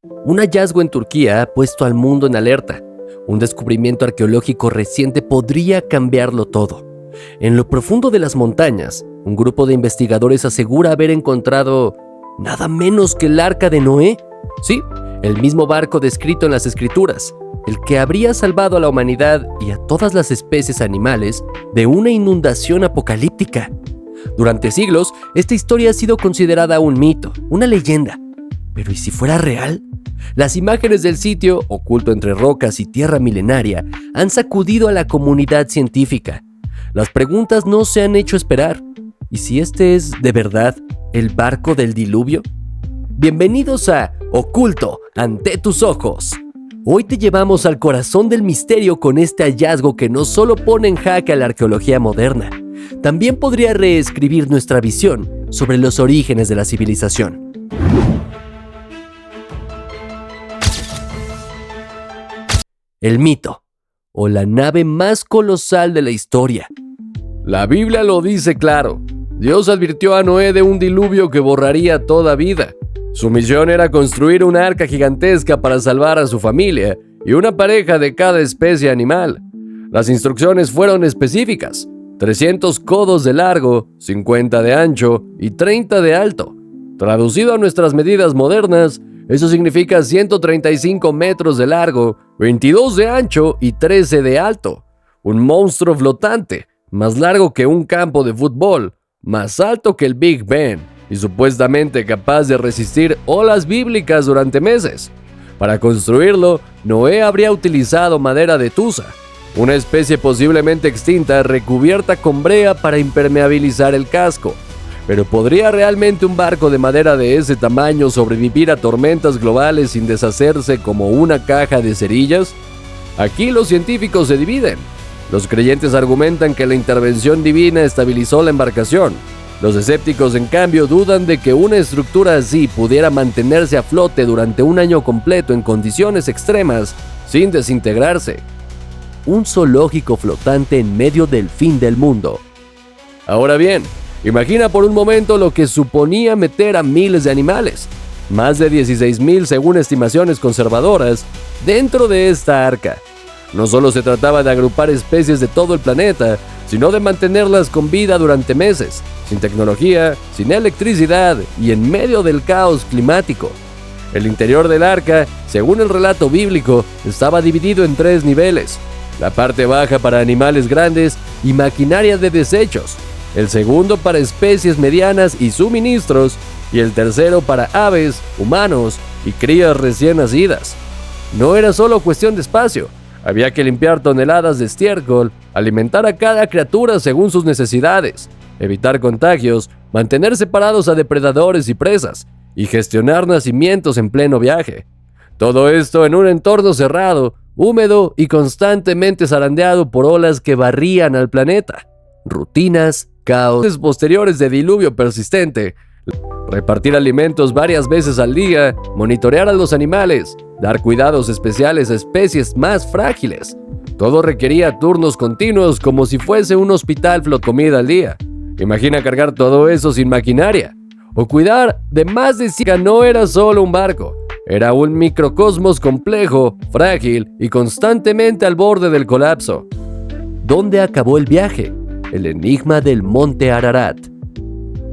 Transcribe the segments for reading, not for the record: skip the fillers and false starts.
Un hallazgo en Turquía ha puesto al mundo en alerta. Un descubrimiento arqueológico reciente podría cambiarlo todo. En lo profundo de las montañas, un grupo de investigadores asegura haber encontrado nada menos que el Arca de Noé. Sí, el mismo barco descrito en las Escrituras, el que habría salvado a la humanidad y a todas las especies animales de una inundación apocalíptica. Durante siglos, esta historia ha sido considerada un mito, una leyenda. ¿Pero y si fuera real? Las imágenes del sitio, oculto entre rocas y tierra milenaria, han sacudido a la comunidad científica. Las preguntas no se han hecho esperar. ¿Y si este es, de verdad, el barco del diluvio? Bienvenidos a Oculto ante tus ojos. Hoy te llevamos al corazón del misterio con este hallazgo que no solo pone en jaque a la arqueología moderna, también podría reescribir nuestra visión sobre los orígenes de la civilización. El mito, o la nave más colosal de la historia. La Biblia lo dice claro. Dios advirtió a Noé de un diluvio que borraría toda vida. Su misión era construir una arca gigantesca para salvar a su familia y una pareja de cada especie animal. Las instrucciones fueron específicas: 300 codos de largo, 50 de ancho y 30 de alto. Traducido a nuestras medidas modernas, eso significa 135 metros de largo, 22 de ancho y 13 de alto. Un monstruo flotante, más largo que un campo de fútbol, más alto que el Big Ben y supuestamente capaz de resistir olas bíblicas durante meses. Para construirlo, Noé habría utilizado madera de tusa, una especie posiblemente extinta recubierta con brea para impermeabilizar el casco. Pero ¿podría realmente un barco de madera de ese tamaño sobrevivir a tormentas globales sin deshacerse como una caja de cerillas? Aquí los científicos se dividen. Los creyentes argumentan que la intervención divina estabilizó la embarcación. Los escépticos, en cambio, dudan de que una estructura así pudiera mantenerse a flote durante un año completo en condiciones extremas sin desintegrarse. Un zoológico flotante en medio del fin del mundo. Ahora bien, imagina por un momento lo que suponía meter a miles de animales, más de 16,000 según estimaciones conservadoras, dentro de esta arca. No solo se trataba de agrupar especies de todo el planeta, sino de mantenerlas con vida durante meses, sin tecnología, sin electricidad y en medio del caos climático. El interior del arca, según el relato bíblico, estaba dividido en 3 niveles: la parte baja para animales grandes y maquinaria de desechos, el segundo para especies medianas y suministros, y el tercero para aves, humanos y crías recién nacidas. No era solo cuestión de espacio. Había que limpiar toneladas de estiércol, alimentar a cada criatura según sus necesidades, evitar contagios, mantener separados a depredadores y presas, y gestionar nacimientos en pleno viaje. Todo esto en un entorno cerrado, húmedo y constantemente zarandeado por olas que barrían al planeta. Rutinas, caos posteriores de diluvio persistente, repartir alimentos varias veces al día, monitorear a los animales, dar cuidados especiales a especies más frágiles. Todo requería turnos continuos como si fuese un hospital comida al día. Imagina cargar todo eso sin maquinaria. O cuidar de más de 100. No era solo un barco, era un microcosmos complejo, frágil y constantemente al borde del colapso. ¿Dónde acabó el viaje? El enigma del monte Ararat.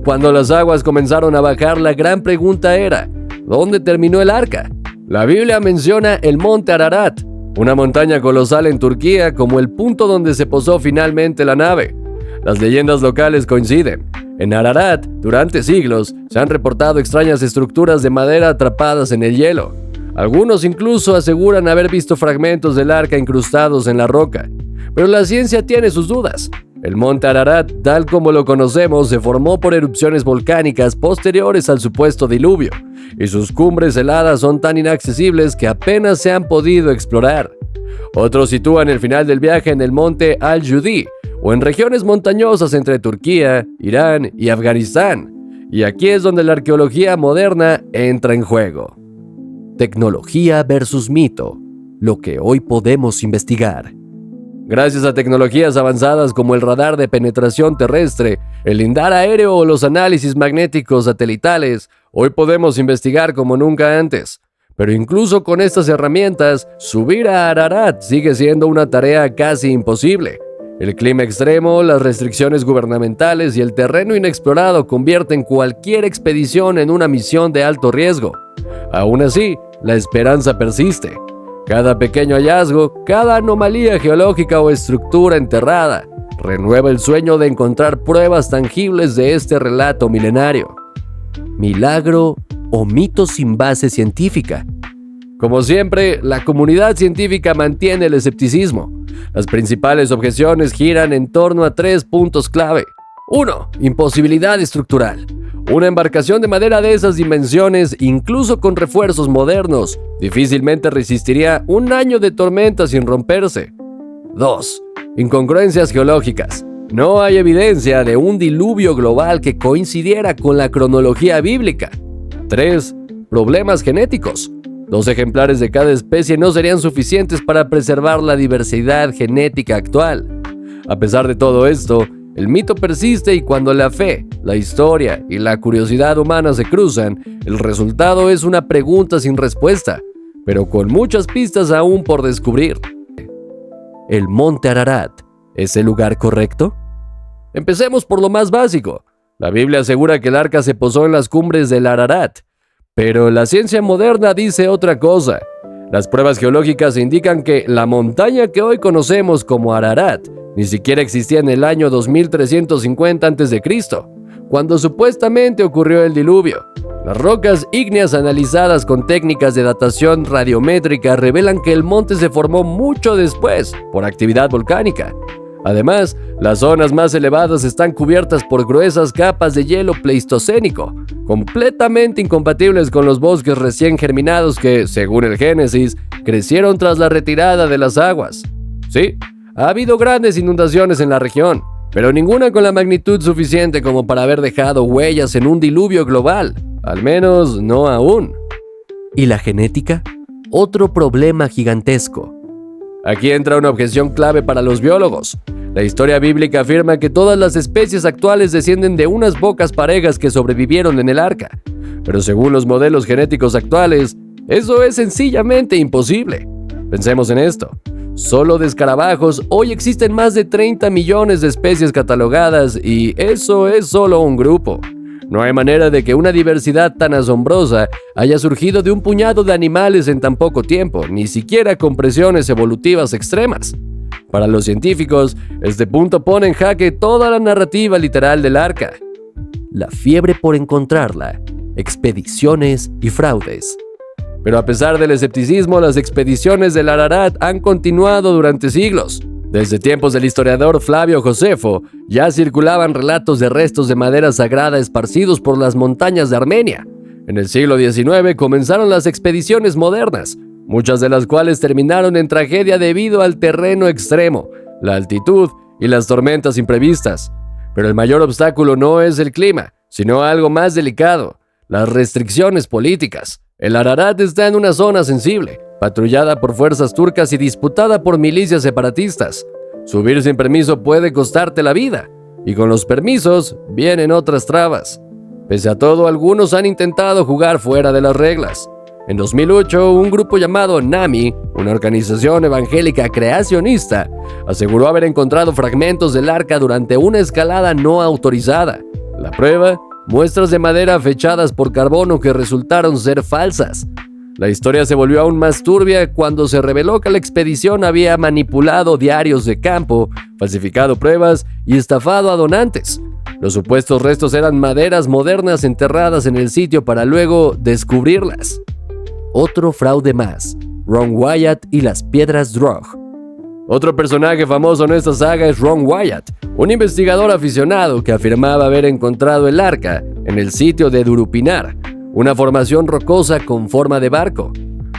Cuando las aguas comenzaron a bajar, la gran pregunta era: ¿dónde terminó el arca? La Biblia menciona el monte Ararat, una montaña colosal en Turquía, como el punto donde se posó finalmente la nave. Las leyendas locales coinciden. En Ararat, durante siglos, se han reportado extrañas estructuras de madera atrapadas en el hielo. Algunos incluso aseguran haber visto fragmentos del arca incrustados en la roca. Pero la ciencia tiene sus dudas. El monte Ararat, tal como lo conocemos, se formó por erupciones volcánicas posteriores al supuesto diluvio, y sus cumbres heladas son tan inaccesibles que apenas se han podido explorar. Otros sitúan el final del viaje en el monte Al-Judi, o en regiones montañosas entre Turquía, Irán y Afganistán. Y aquí es donde la arqueología moderna entra en juego. Tecnología versus mito, lo que hoy podemos investigar. Gracias a tecnologías avanzadas como el radar de penetración terrestre, el lindar aéreo o los análisis magnéticos satelitales, hoy podemos investigar como nunca antes. Pero incluso con estas herramientas, subir a Ararat sigue siendo una tarea casi imposible. El clima extremo, las restricciones gubernamentales y el terreno inexplorado convierten cualquier expedición en una misión de alto riesgo. Aún así, la esperanza persiste. Cada pequeño hallazgo, cada anomalía geológica o estructura enterrada, renueva el sueño de encontrar pruebas tangibles de este relato milenario. ¿Milagro o mito sin base científica? Como siempre, la comunidad científica mantiene el escepticismo. Las principales objeciones giran en torno a 3 puntos clave. 1. Imposibilidad estructural. Una embarcación de madera de esas dimensiones, incluso con refuerzos modernos, difícilmente resistiría un año de tormenta sin romperse. 2. Incongruencias geológicas. No hay evidencia de un diluvio global que coincidiera con la cronología bíblica. 3. Problemas genéticos. 2 ejemplares de cada especie no serían suficientes para preservar la diversidad genética actual. A pesar de todo esto, el mito persiste y cuando la fe, la historia y la curiosidad humana se cruzan, el resultado es una pregunta sin respuesta, pero con muchas pistas aún por descubrir. ¿El monte Ararat es el lugar correcto? Empecemos por lo más básico. La Biblia asegura que el arca se posó en las cumbres del Ararat, pero la ciencia moderna dice otra cosa. Las pruebas geológicas indican que la montaña que hoy conocemos como Ararat ni siquiera existía en el año 2350 a.C., cuando supuestamente ocurrió el diluvio. Las rocas ígneas analizadas con técnicas de datación radiométrica revelan que el monte se formó mucho después, por actividad volcánica. Además, las zonas más elevadas están cubiertas por gruesas capas de hielo pleistocénico, completamente incompatibles con los bosques recién germinados que, según el Génesis, crecieron tras la retirada de las aguas. Sí, ha habido grandes inundaciones en la región, pero ninguna con la magnitud suficiente como para haber dejado huellas en un diluvio global, al menos no aún. ¿Y la genética? Otro problema gigantesco. Aquí entra una objeción clave para los biólogos. La historia bíblica afirma que todas las especies actuales descienden de unas pocas parejas que sobrevivieron en el arca. Pero según los modelos genéticos actuales, eso es sencillamente imposible. Pensemos en esto. Solo de escarabajos, hoy existen más de 30 millones de especies catalogadas y eso es solo un grupo. No hay manera de que una diversidad tan asombrosa haya surgido de un puñado de animales en tan poco tiempo, ni siquiera con presiones evolutivas extremas. Para los científicos, este punto pone en jaque toda la narrativa literal del arca. La fiebre por encontrarla, expediciones y fraudes. Pero a pesar del escepticismo, las expediciones del Ararat han continuado durante siglos. Desde tiempos del historiador Flavio Josefo, ya circulaban relatos de restos de madera sagrada esparcidos por las montañas de Armenia. En el siglo XIX comenzaron las expediciones modernas, muchas de las cuales terminaron en tragedia debido al terreno extremo, la altitud y las tormentas imprevistas. Pero el mayor obstáculo no es el clima, sino algo más delicado: las restricciones políticas. El Ararat está en una zona sensible, patrullada por fuerzas turcas y disputada por milicias separatistas. Subir sin permiso puede costarte la vida, y con los permisos vienen otras trabas. Pese a todo, algunos han intentado jugar fuera de las reglas. En 2008, un grupo llamado NAMI, una organización evangélica creacionista, aseguró haber encontrado fragmentos del arca durante una escalada no autorizada. La prueba: muestras de madera fechadas por carbono que resultaron ser falsas. La historia se volvió aún más turbia cuando se reveló que la expedición había manipulado diarios de campo, falsificado pruebas y estafado a donantes. Los supuestos restos eran maderas modernas enterradas en el sitio para luego descubrirlas. Otro fraude más: Ron Wyatt y las piedras Drogh. Otro personaje famoso en esta saga es Ron Wyatt, un investigador aficionado que afirmaba haber encontrado el arca en el sitio de Durupinar, una formación rocosa con forma de barco.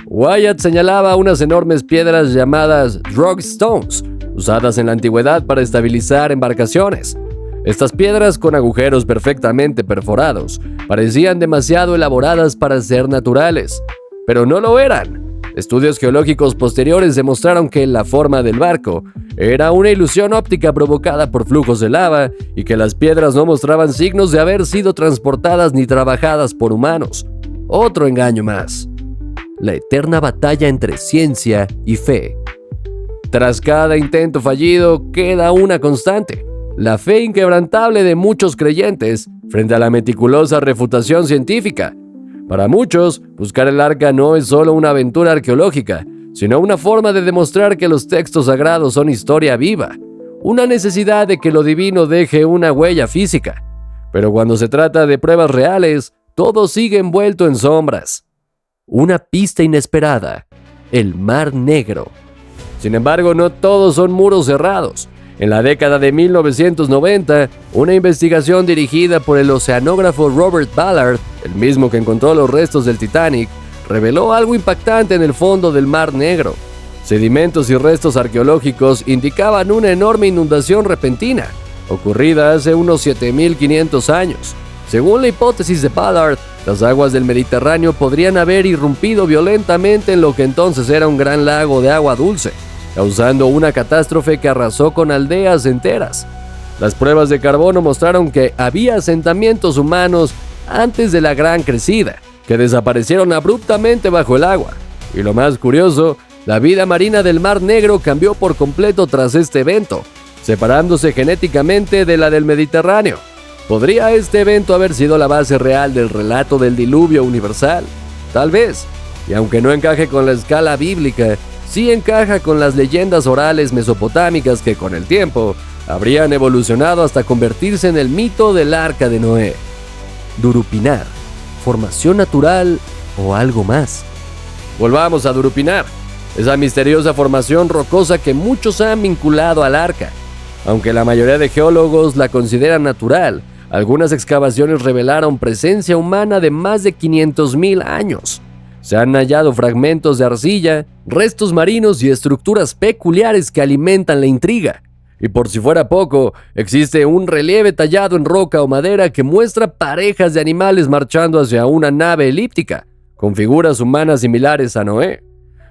Wyatt señalaba unas enormes piedras llamadas Drogh Stones, usadas en la antigüedad para estabilizar embarcaciones. Estas piedras, con agujeros perfectamente perforados, parecían demasiado elaboradas para ser naturales, pero no lo eran. Estudios geológicos posteriores demostraron que la forma del barco era una ilusión óptica provocada por flujos de lava y que las piedras no mostraban signos de haber sido transportadas ni trabajadas por humanos. Otro engaño más. la eterna batalla entre ciencia y fe. Tras cada intento fallido queda una constante: la fe inquebrantable de muchos creyentes frente a la meticulosa refutación científica. Para muchos, buscar el arca no es solo una aventura arqueológica, sino una forma de demostrar que los textos sagrados son historia viva, una necesidad de que lo divino deje una huella física. Pero cuando se trata de pruebas reales, todo sigue envuelto en sombras. Una pista inesperada: el Mar Negro. Sin embargo, no todos son muros cerrados. En la década de 1990, una investigación dirigida por el oceanógrafo Robert Ballard, el mismo que encontró los restos del Titanic, reveló algo impactante en el fondo del Mar Negro. Sedimentos y restos arqueológicos indicaban una enorme inundación repentina, ocurrida hace unos 7.500 años. Según la hipótesis de Ballard, las aguas del Mediterráneo podrían haber irrumpido violentamente en lo que entonces era un gran lago de agua dulce, causando una catástrofe que arrasó con aldeas enteras. Las pruebas de carbono mostraron que había asentamientos humanos antes de la gran crecida, que desaparecieron abruptamente bajo el agua. Y lo más curioso, la vida marina del Mar Negro cambió por completo tras este evento, separándose genéticamente de la del Mediterráneo. ¿Podría este evento haber sido la base real del relato del diluvio universal? Tal vez, y aunque no encaje con la escala bíblica, sí encaja con las leyendas orales mesopotámicas que con el tiempo habrían evolucionado hasta convertirse en el mito del Arca de Noé. Durupinar, formación natural o algo más. Volvamos a Durupinar, esa misteriosa formación rocosa que muchos han vinculado al arca. Aunque la mayoría de geólogos la consideran natural, algunas excavaciones revelaron presencia humana de más de 500.000 años. Se han hallado fragmentos de arcilla, restos marinos y estructuras peculiares que alimentan la intriga. Y por si fuera poco, existe un relieve tallado en roca o madera que muestra parejas de animales marchando hacia una nave elíptica, con figuras humanas similares a Noé.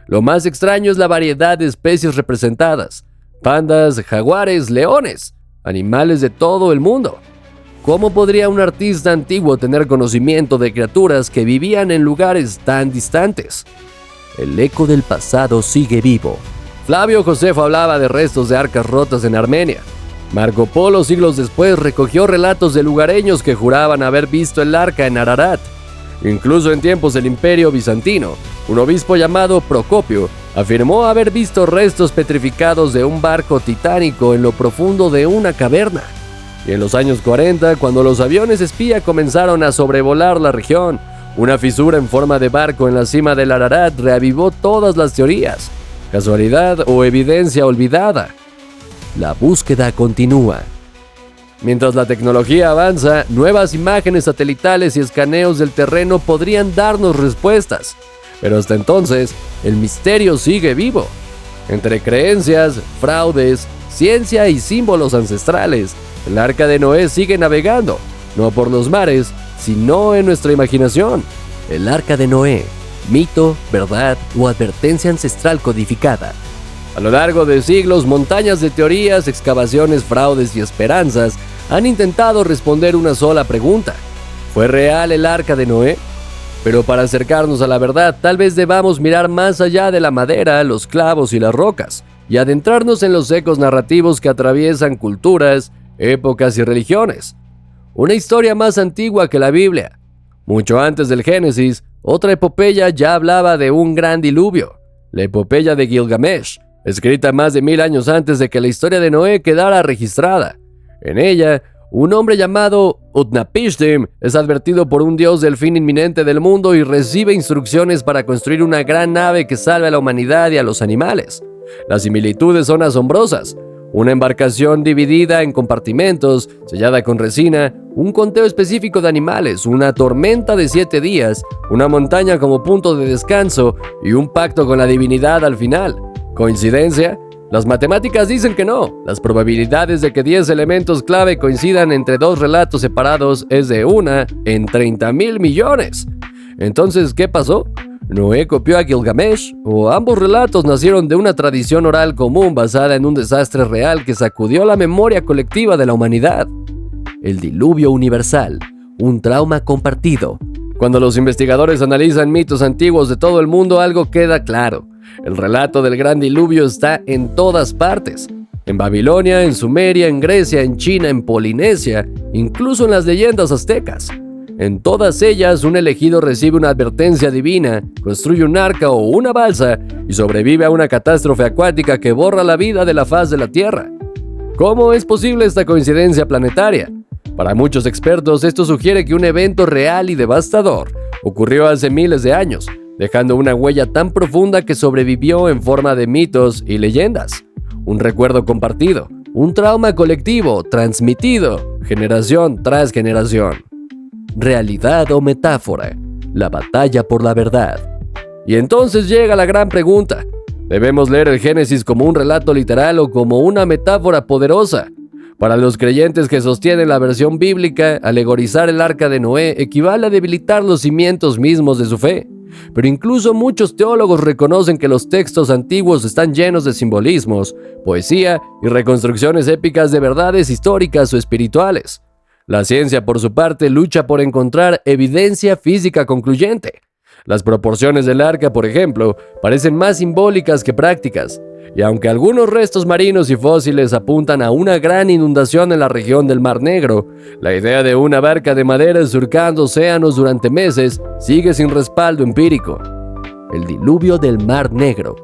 Lo más extraño es la variedad de especies representadas: pandas, jaguares, leones, animales de todo el mundo. ¿Cómo podría un artista antiguo tener conocimiento de criaturas que vivían en lugares tan distantes? El eco del pasado sigue vivo. Flavio Josefo hablaba de restos de arcas rotas en Armenia. Marco Polo, siglos después, recogió relatos de lugareños que juraban haber visto el arca en Ararat. Incluso en tiempos del Imperio Bizantino, un obispo llamado Procopio afirmó haber visto restos petrificados de un barco titánico en lo profundo de una caverna. Y en los años 40, cuando los aviones espía comenzaron a sobrevolar la región, una fisura en forma de barco en la cima del Ararat reavivó todas las teorías. ¿Casualidad o evidencia olvidada? La búsqueda continúa. Mientras la tecnología avanza, nuevas imágenes satelitales y escaneos del terreno podrían darnos respuestas. Pero hasta entonces, el misterio sigue vivo. Entre creencias, fraudes, ciencia y símbolos ancestrales, el Arca de Noé sigue navegando, no por los mares, sino en nuestra imaginación. El Arca de Noé, mito, verdad o advertencia ancestral codificada. A lo largo de siglos, montañas de teorías, excavaciones, fraudes y esperanzas han intentado responder una sola pregunta: ¿fue real el Arca de Noé? Pero para acercarnos a la verdad, tal vez debamos mirar más allá de la madera, los clavos y las rocas, y adentrarnos en los ecos narrativos que atraviesan culturas, épocas y religiones. Una historia más antigua que la Biblia. Mucho antes del Génesis, otra epopeya ya hablaba de un gran diluvio, la epopeya de Gilgamesh, escrita más de 1000 años antes de que la historia de Noé quedara registrada. En ella, un hombre llamado Utnapishtim es advertido por un dios del fin inminente del mundo y recibe instrucciones para construir una gran nave que salve a la humanidad y a los animales. Las similitudes son asombrosas. Una embarcación dividida en compartimentos, sellada con resina, un conteo específico de animales, una tormenta de 7 días, una montaña como punto de descanso y un pacto con la divinidad al final. ¿Coincidencia? Las matemáticas dicen que no. Las probabilidades de que 10 elementos clave coincidan entre dos relatos separados es de 1 en 30.000 millones. Entonces, ¿qué pasó? ¿Noé copió a Gilgamesh? ¿O ambos relatos nacieron de una tradición oral común basada en un desastre real que sacudió la memoria colectiva de la humanidad? El diluvio universal, un trauma compartido, Cuando los investigadores analizan mitos antiguos de todo el mundo, algo queda claro. El relato del gran diluvio está en todas partes. En Babilonia, en Sumeria, en Grecia, en China, en Polinesia, incluso en las leyendas aztecas. En todas ellas, un elegido recibe una advertencia divina, construye un arca o una balsa y sobrevive a una catástrofe acuática que borra la vida de la faz de la Tierra. ¿Cómo es posible esta coincidencia planetaria? Para muchos expertos, esto sugiere que un evento real y devastador ocurrió hace miles de años, dejando una huella tan profunda que sobrevivió en forma de mitos y leyendas. Un recuerdo compartido, un trauma colectivo transmitido generación tras generación. Realidad o metáfora, la batalla por la verdad. Y entonces llega la gran pregunta: ¿debemos leer el Génesis como un relato literal o como una metáfora poderosa? Para los creyentes que sostienen la versión bíblica, alegorizar el arca de Noé equivale a debilitar los cimientos mismos de su fe. Pero incluso muchos teólogos reconocen que los textos antiguos están llenos de simbolismos, poesía y reconstrucciones épicas de verdades históricas o espirituales. La ciencia, por su parte, lucha por encontrar evidencia física concluyente. Las proporciones del arca, por ejemplo, parecen más simbólicas que prácticas, y aunque algunos restos marinos y fósiles apuntan a una gran inundación en la región del Mar Negro, la idea de una barca de madera surcando océanos durante meses sigue sin respaldo empírico. El diluvio del Mar Negro,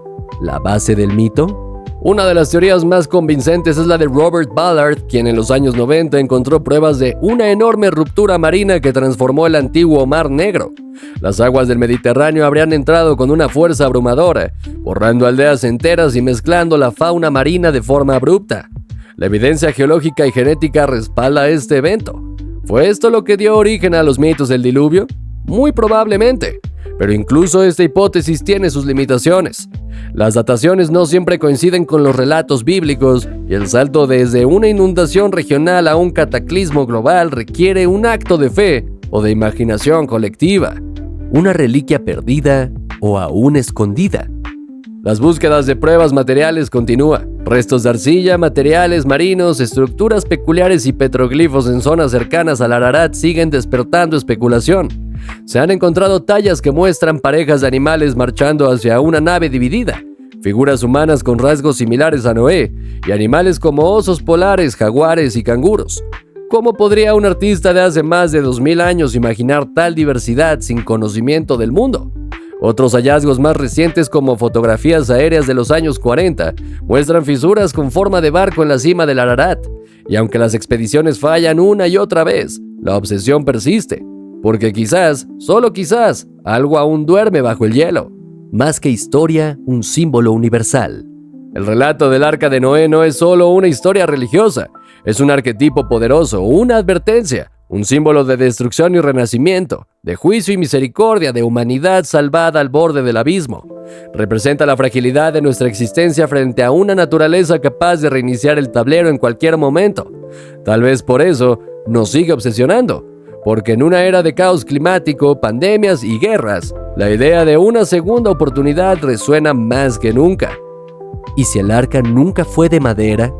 ¿la base del mito? Una de las teorías más convincentes es la de Robert Ballard, quien en los años 90 encontró pruebas de una enorme ruptura marina que transformó el antiguo Mar Negro. Las aguas del Mediterráneo habrían entrado con una fuerza abrumadora, borrando aldeas enteras y mezclando la fauna marina de forma abrupta. La evidencia geológica y genética respalda este evento. ¿Fue esto lo que dio origen a los mitos del diluvio? Muy probablemente. Pero incluso esta hipótesis tiene sus limitaciones. Las dataciones no siempre coinciden con los relatos bíblicos y el salto desde una inundación regional a un cataclismo global requiere un acto de fe o de imaginación colectiva. Una reliquia perdida o aún escondida. Las búsquedas de pruebas materiales continúan. Restos de arcilla, materiales marinos, estructuras peculiares y petroglifos en zonas cercanas al Ararat siguen despertando especulación. Se han encontrado tallas que muestran parejas de animales marchando hacia una nave dividida, figuras humanas con rasgos similares a Noé, y animales como osos polares, jaguares y canguros. ¿Cómo podría un artista de hace más de 2000 años imaginar tal diversidad sin conocimiento del mundo? Otros hallazgos más recientes, como fotografías aéreas de los años 40, muestran fisuras con forma de barco en la cima del Ararat, y aunque las expediciones fallan una y otra vez, la obsesión persiste. Porque quizás, solo quizás, algo aún duerme bajo el hielo. Más que historia, un símbolo universal. El relato del Arca de Noé no es solo una historia religiosa, es un arquetipo poderoso, una advertencia, un símbolo de destrucción y renacimiento, de juicio y misericordia, de humanidad salvada al borde del abismo. Representa la fragilidad de nuestra existencia frente a una naturaleza capaz de reiniciar el tablero en cualquier momento. Tal vez por eso nos sigue obsesionando. Porque en una era de caos climático, pandemias y guerras, la idea de una segunda oportunidad resuena más que nunca. ¿Y si el arca nunca fue de madera?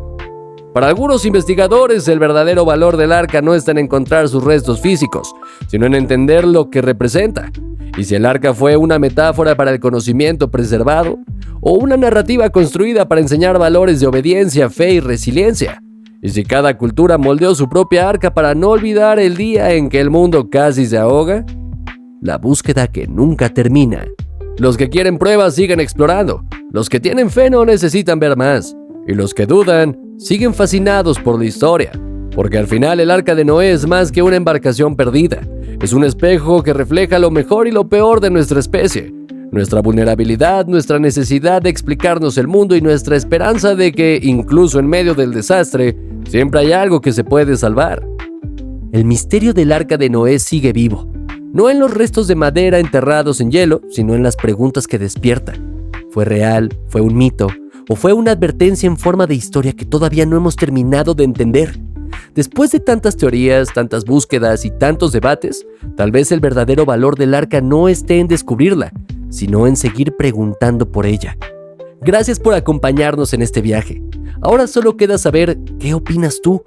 Para algunos investigadores, el verdadero valor del arca no está en encontrar sus restos físicos, sino en entender lo que representa. ¿Y si el arca fue una metáfora para el conocimiento preservado? ¿O una narrativa construida para enseñar valores de obediencia, fe y resiliencia? ¿Y si cada cultura moldeó su propia arca para no olvidar el día en que el mundo casi se ahoga? La búsqueda que nunca termina. Los que quieren pruebas siguen explorando. Los que tienen fe no necesitan ver más. Y los que dudan siguen fascinados por la historia. Porque al final el Arca de Noé es más que una embarcación perdida. Es un espejo que refleja lo mejor y lo peor de nuestra especie. Nuestra vulnerabilidad, nuestra necesidad de explicarnos el mundo y nuestra esperanza de que, incluso en medio del desastre, siempre hay algo que se puede salvar. El misterio del Arca de Noé sigue vivo, no en los restos de madera enterrados en hielo, sino en las preguntas que despiertan. ¿Fue real? ¿Fue un mito? ¿O fue una advertencia en forma de historia que todavía no hemos terminado de entender? Después de tantas teorías, tantas búsquedas y tantos debates, tal vez el verdadero valor del arca no esté en descubrirla, sino en seguir preguntando por ella. Gracias por acompañarnos en este viaje. Ahora solo queda saber, ¿qué opinas tú?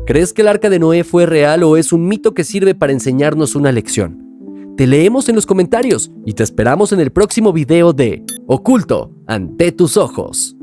¿Crees que el Arca de Noé fue real o es un mito que sirve para enseñarnos una lección? Te leemos en los comentarios y te esperamos en el próximo video de Oculto ante tus ojos.